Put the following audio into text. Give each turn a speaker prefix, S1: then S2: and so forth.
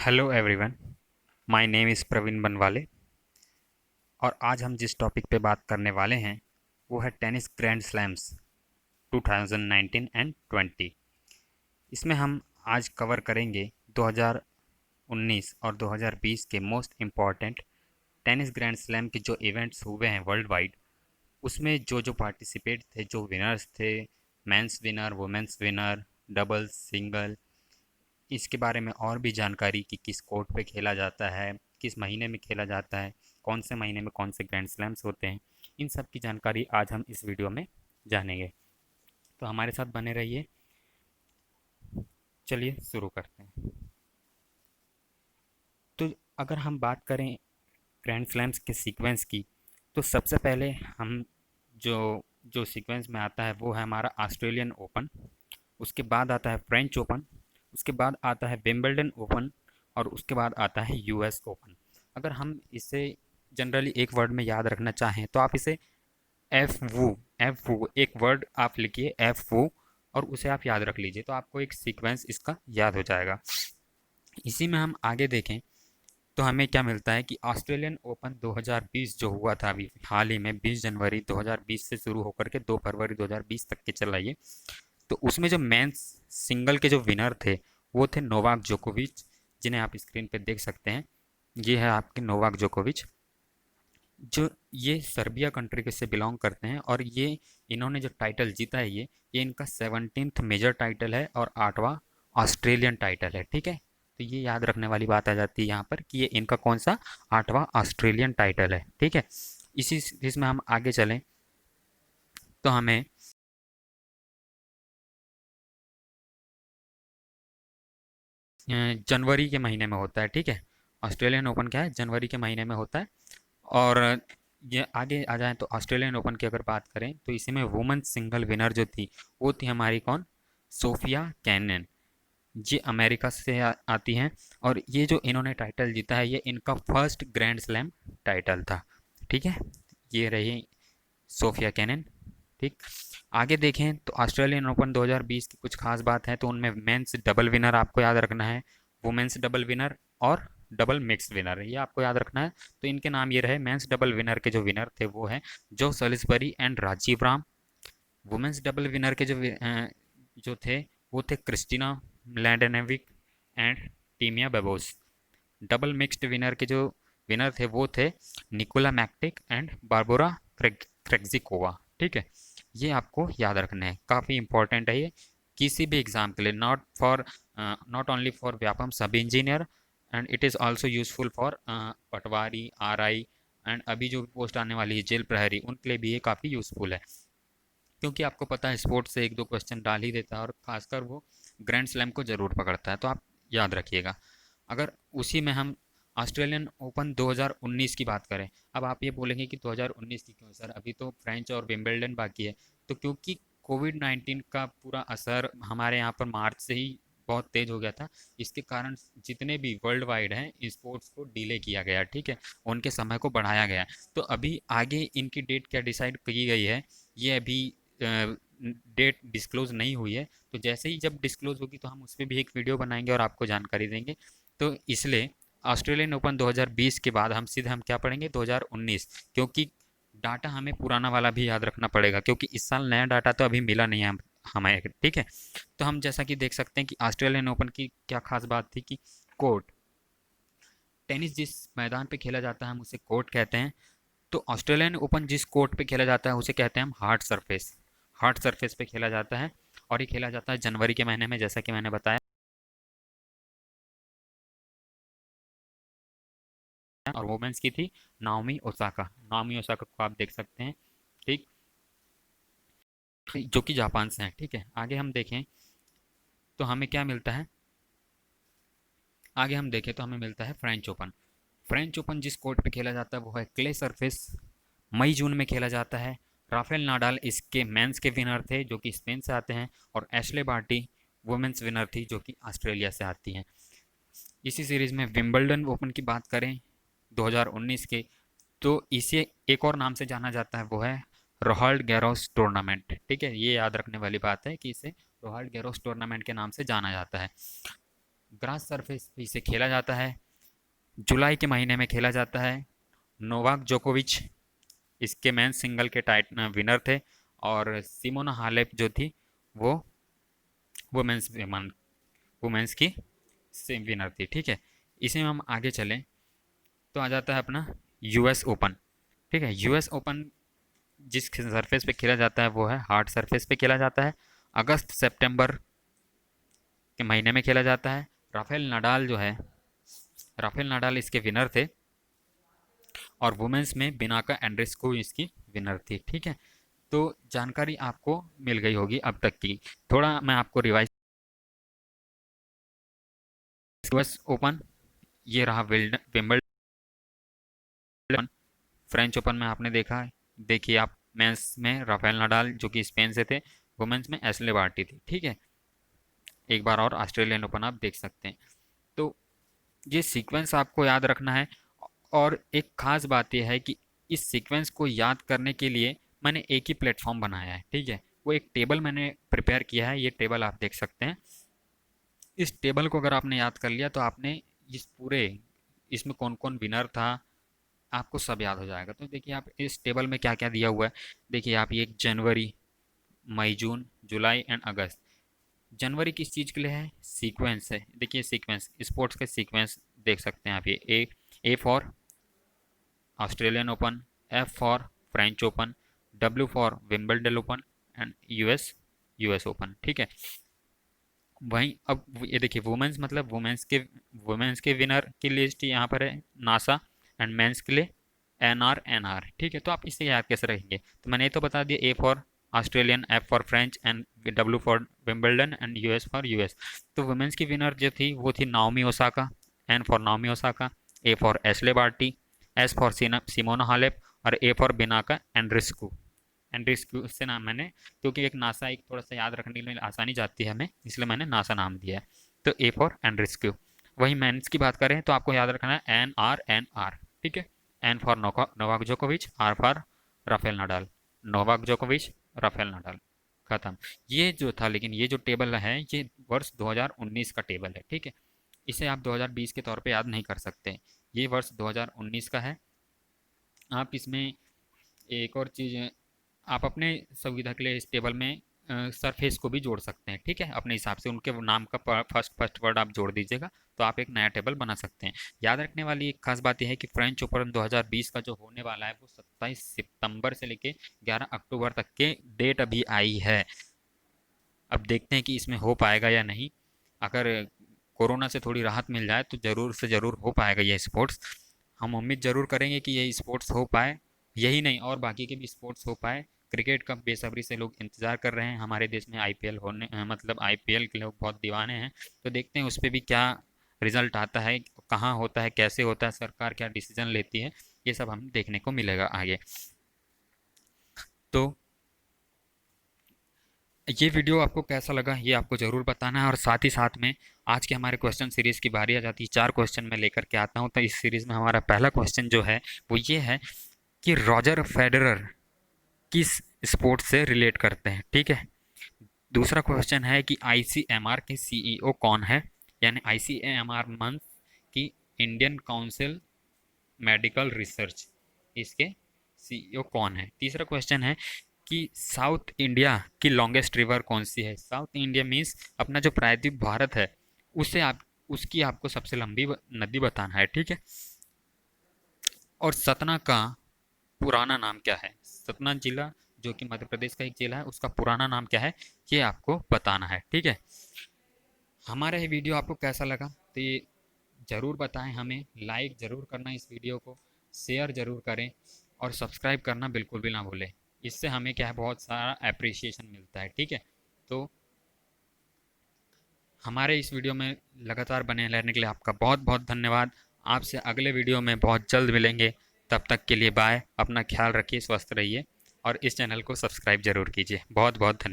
S1: Hello everyone, my name is Praveen Banwale. और आज हम जिस टॉपिक पे बात करने वाले हैं वो है टेनिस ग्रैंड स्लैम्स 2019 एंड 20। इसमें हम आज कवर करेंगे 2019 और 2020 के most important tennis grand slam के जो इवेंट्स हुए हैं वर्ल्ड वाइड। उसमें जो जो पार्टिसिपेट थे, जो विनर्स थे, men's winner, women's winner, doubles, single, इसके बारे में और भी जानकारी कि किस कोर्ट पे खेला जाता है, किस महीने में खेला जाता है, कौन से महीने में कौन से ग्रैंड स्लैम्स होते हैं, इन सब की जानकारी आज हम इस वीडियो में जानेंगे। तो हमारे साथ बने रहिए। चलिए शुरू करते हैं। तो अगर हम बात करें ग्रैंड स्लैम्स के सीक्वेंस की, तो सबसे पहले हम जो जो सीक्वेंस में आता है वो है हमारा ऑस्ट्रेलियन ओपन। उसके बाद आता है फ्रेंच ओपन। उसके बाद आता है विंबलडन ओपन। और उसके बाद आता है यूएस ओपन। अगर हम इसे जनरली एक वर्ड में याद रखना चाहें तो आप इसे एफ वो एक वर्ड आप लिखिए, एफ वो, और उसे आप याद रख लीजिए तो आपको एक सीक्वेंस इसका याद हो जाएगा। इसी में हम आगे देखें तो हमें क्या मिलता है कि ऑस्ट्रेलियन ओपन 2020 जो हुआ था अभी हाल ही में 20 जनवरी 2020 से शुरू होकर के 2 फरवरी 2020 तक के चला ये। तो उसमें जो मेंस सिंगल के जो विनर थे वो थे नोवाक जोकोविच, जिन्हें आप स्क्रीन पे देख सकते हैं। ये है आपके नोवाक जोकोविच, जो ये सर्बिया कंट्री के से बिलोंग करते हैं। और ये इन्होंने जो टाइटल जीता है ये इनका 17th मेजर टाइटल है और 8वां ऑस्ट्रेलियन टाइटल है। ठीक है, तो ये याद रखने वाली बात आ जाती है यहाँ पर कि ये इनका कौन सा 8वां ऑस्ट्रेलियन टाइटल है। ठीक है, इसी इसमें हम आगे चलें तो हमें जनवरी के महीने में होता है। ठीक है, ऑस्ट्रेलियन ओपन क्या है, जनवरी के महीने में होता है। और ये आगे आ जाएं तो ऑस्ट्रेलियन ओपन की अगर बात करें तो इसी में वुमेन्स सिंगल विनर जो थी वो थी हमारी कौन, सोफिया कैनन। ये अमेरिका से आती हैं। और ये जो इन्होंने टाइटल जीता है ये इनका फर्स्ट ग्रैंड स्लैम टाइटल था। ठीक है, ये रही सोफिया कैनन। ठीक, आगे देखें तो ऑस्ट्रेलियन ओपन 2020 की कुछ खास बात है तो उनमें मेंस डबल विनर आपको याद रखना है, वुमेन्स डबल विनर और डबल मिक्स विनर, ये आपको याद रखना है। तो इनके नाम ये रहे, मेंस डबल विनर के जो विनर थे वो हैं जो Salisbury and Rajeev Ram. Women's double winner के जो थे वो थे Kristina Mladenovic and Timea Babos. Double mixed winner के जो विनर थे वो थे Nikola Mektic and Barbora Krejcikova. ठीक है, ये आपको याद रखना है, काफ़ी इंपॉर्टेंट है ये किसी भी एग्जाम के लिए, नॉट ओनली फॉर व्यापम सब engineer, and it is also useful for Patwari, RI, and अभी जो पोस्ट आने वाली है जेल प्रहरी, उनके लिए भी ये काफ़ी यूजफुल है। क्योंकि आपको पता है स्पोर्ट्स से एक दो क्वेश्चन डाल ही देता है और खासकर वो ग्रैंड स्लैम को ज़रूर पकड़ता है, तो आप याद रखिएगा। अगर उसी में हम ऑस्ट्रेलियन ओपन 2019 की बात करें, अब आप ये बोलेंगे कि 2019 की क्यों सर, अभी तो फ्रेंच और विंबलडन बाकी है। तो क्योंकि कोविड-19 का पूरा असर हमारे यहाँ पर मार्च से ही बहुत तेज हो गया था। इसके कारण जितने भी वर्ल्ड वाइड हैं स्पोर्ट्स को डिले किया गया। ठीक है, उनके समय को बढ़ाया गया। तो अभी आगे इनकी डेट क्या डिसाइड की गई है, ये अभी डेट डिस्क्लोज नहीं हुई है। तो जैसे ही जब डिस्क्लोज होगी तो हम उस पर भी एक वीडियो बनाएंगे और आपको जानकारी देंगे। तो इसलिए ऑस्ट्रेलियन ओपन 2020 के बाद हम क्या पढ़ेंगे 2019, क्योंकि डाटा हमें पुराना वाला भी याद रखना पड़ेगा क्योंकि इस साल नया डाटा तो अभी मिला नहीं है हमें। ठीक है, तो हम जैसा कि देख सकते हैं कि ऑस्ट्रेलियन ओपन की क्या खास बात थी कि कोर्ट, टेनिस जिस मैदान पे खेला जाता है हम उसे कोर्ट कहते हैं। तो ऑस्ट्रेलियन ओपन जिस कोर्ट पे खेला जाता है उसे कहते हैं हम हार्ड सरफेस पे खेला जाता है। और ये खेला जाता है जनवरी के महीने में, जैसा कि मैंने बताया। और वुमेन्स की थी नाओमी ओसाका को आप देख सकते हैं। ठीक, जो कि जापान से हैं। ठीक है, आगे हम देखें तो हमें क्या मिलता है, आगे हम देखें तो हमें मिलता है फ्रेंच ओपन जिस कोर्ट पे खेला जाता है वो है क्ले सरफेस, मई जून में खेला जाता है। राफेल नाडाल इसके मेंस के विनर थे जो कि स्पेन से आते हैं, और एशले बार्टी वुमेन्स विनर थी जो कि ऑस्ट्रेलिया से आती हैं। इसी सीरीज़ में विंबलडन ओपन की बात करें 2019 के, तो इसे एक और नाम से जाना जाता है, वो है रोहाल्ड गैरोस टूर्नामेंट। ठीक है, ये याद रखने वाली बात है कि इसे रोहाल्ड गैरोस टूर्नामेंट के नाम से जाना जाता है। ग्रास सरफेस पे इसे खेला जाता है, जुलाई के महीने में खेला जाता है। नोवाक जोकोविच इसके मेंस सिंगल के टाइट विनर थे, और सिमोना हालेप जो थी वो वुमेन्स वुमेन्स की सेम विनर थी। ठीक है, इसी में हम आगे चलें तो आ जाता है अपना यूएस ओपन। ठीक है, यूएस ओपन जिस सरफेस पे खेला जाता है वो है हार्ड सरफेस पे खेला जाता है। अगस्त सितंबर के महीने में खेला जाता है। राफेल नडाल जो है, राफेल नडाल इसके विनर थे, और वुमेन्स में बिनाका एंड्रेस्कू इसकी विनर थी। ठीक है, तो जानकारी आपको मिल गई होगी अब तक की। थोड़ा मैं आपको रिवाइज, यूएस ओपन ये रहा, विंबलडन, फ्रेंच ओपन में आपने देखा है, देखिए आप, मेंस में राफेल नडाल जो कि स्पेन से थे, वुमेन्स में एशले बार्टी थी। ठीक है, एक बार और ऑस्ट्रेलियन ओपन आप देख सकते हैं। तो ये सीक्वेंस आपको याद रखना है, और एक खास बात यह है कि इस सीक्वेंस को याद करने के लिए मैंने एक ही प्लेटफॉर्म बनाया है। ठीक है, वो एक टेबल मैंने प्रिपेयर किया है, ये टेबल आप देख सकते हैं। इस टेबल को अगर आपने याद कर लिया तो आपने इस पूरे, इसमें कौन कौन विनर था आपको सब याद हो जाएगा। तो देखिए आप इस टेबल में क्या क्या दिया हुआ है, देखिए आप, ये जनवरी, मई, जून, जुलाई एंड अगस्त। जनवरी किस चीज़ के लिए है, सीक्वेंस है। देखिए सीक्वेंस, स्पोर्ट्स के सीक्वेंस देख सकते हैं आप, ये ए for Australian open, F for French open, W for Wimbledon open and US open. ठीक है, वहीं अब ये देखिए वुमेन्स, मतलब वुमेन्स के विनर की लिस्ट यहाँ पर है, नासा, एंड मेंस के लिए एन आर। ठीक है, तो आप इसे याद कैसे रखेंगे, तो मैंने ये तो बता दिया, A for Australian, F for French and W for Wimbledon and US for US. तो वुमेन्स की विनर जो थी वो थी Naomi Osaka, N for Naomi Osaka, A for Ashleigh Barty, S for Simona Halep, और A for Bianca Andreescu. Andreescu से नाम मैंने, क्योंकि एक नासा एक थोड़ा सा याद रखने में आसानी जाती है हमें, इसलिए मैंने नासा नाम दिया है। तो ए फॉर एंड्रिस्कू। वही मेंस की बात करें तो आपको याद रखना है एन आर। ठीक है, एन फॉर नोवाक जोकोविच, are for Rafael Nadal, Novak जोकोविच, राफेल नडाल, खत्म। ये जो था, लेकिन ये जो टेबल है ये वर्ष 2019 का टेबल है। ठीक है, इसे आप 2020 के तौर पे याद नहीं कर सकते, ये वर्ष 2019 का है। आप इसमें एक और चीज़, आप अपने सुविधा के लिए इस टेबल में सरफेस को भी जोड़ सकते हैं। ठीक है, अपने हिसाब से उनके नाम का फर्स्ट वर्ड आप जोड़ दीजिएगा, तो आप एक नया टेबल बना सकते हैं। याद रखने वाली एक खास बात यह है कि फ्रेंच ओपन 2020 का जो होने वाला है वो 27 सितंबर से लेके 11 अक्टूबर तक के डेट अभी आई है। अब देखते हैं कि इसमें हो पाएगा या नहीं। अगर कोरोना से थोड़ी राहत मिल जाए तो ज़रूर से ज़रूर हो पाएगा ये स्पोर्ट्स। हम उम्मीद ज़रूर करेंगे कि ये स्पोर्ट्स हो पाए, यही नहीं और बाकी के भी स्पोर्ट्स हो पाए। क्रिकेट का बेसब्री से लोग इंतज़ार कर रहे हैं, हमारे देश में आईपीएल होने, मतलब आईपीएल के लोग बहुत दीवाने हैं। तो देखते हैं उस पर भी क्या रिजल्ट आता है, कहाँ होता है, कैसे होता है, सरकार क्या डिसीजन लेती है, ये सब हम देखने को मिलेगा आगे। तो ये वीडियो आपको कैसा लगा ये आपको ज़रूर बताना है, और साथ ही साथ में आज के हमारे क्वेश्चन सीरीज़ की बारी आ जाती है। 4 क्वेश्चन मैं लेकर के आता हूँ। तो इस सीरीज़ में हमारा पहला क्वेश्चन जो है वो ये है कि रॉजर फेडरर किस स्पोर्ट से रिलेट करते हैं। ठीक है, दूसरा क्वेश्चन है कि आईसीएमआर के सीईओ कौन है, यानी आईसीएमआर मंथ की इंडियन काउंसिल मेडिकल रिसर्च, इसके सीईओ कौन है। तीसरा क्वेश्चन है कि साउथ इंडिया की लॉन्गेस्ट रिवर कौन सी है। साउथ इंडिया मीन्स अपना जो प्रायद्वीप भारत है, उससे आप, उसकी आपको सबसे लंबी नदी बताना है। ठीक है, और सतना का पुराना नाम क्या है, सतना जिला जो कि मध्य प्रदेश का एक जिला है, उसका पुराना नाम क्या है, ये आपको बताना है। ठीक है, हमारा ये वीडियो आपको कैसा लगा तो ये ज़रूर बताएं हमें, लाइक ज़रूर करना इस वीडियो को, शेयर ज़रूर करें, और सब्सक्राइब करना बिल्कुल भी ना भूलें। इससे हमें क्या है, बहुत सारा अप्रिसिएशन मिलता है। ठीक है, तो हमारे इस वीडियो में लगातार बने रहने के लिए आपका बहुत बहुत धन्यवाद। आपसे अगले वीडियो में बहुत जल्द मिलेंगे, तब तक के लिए बाय, अपना ख्याल रखिए, स्वस्थ रहिए, और इस चैनल को सब्सक्राइब ज़रूर कीजिए। बहुत बहुत धन्यवाद।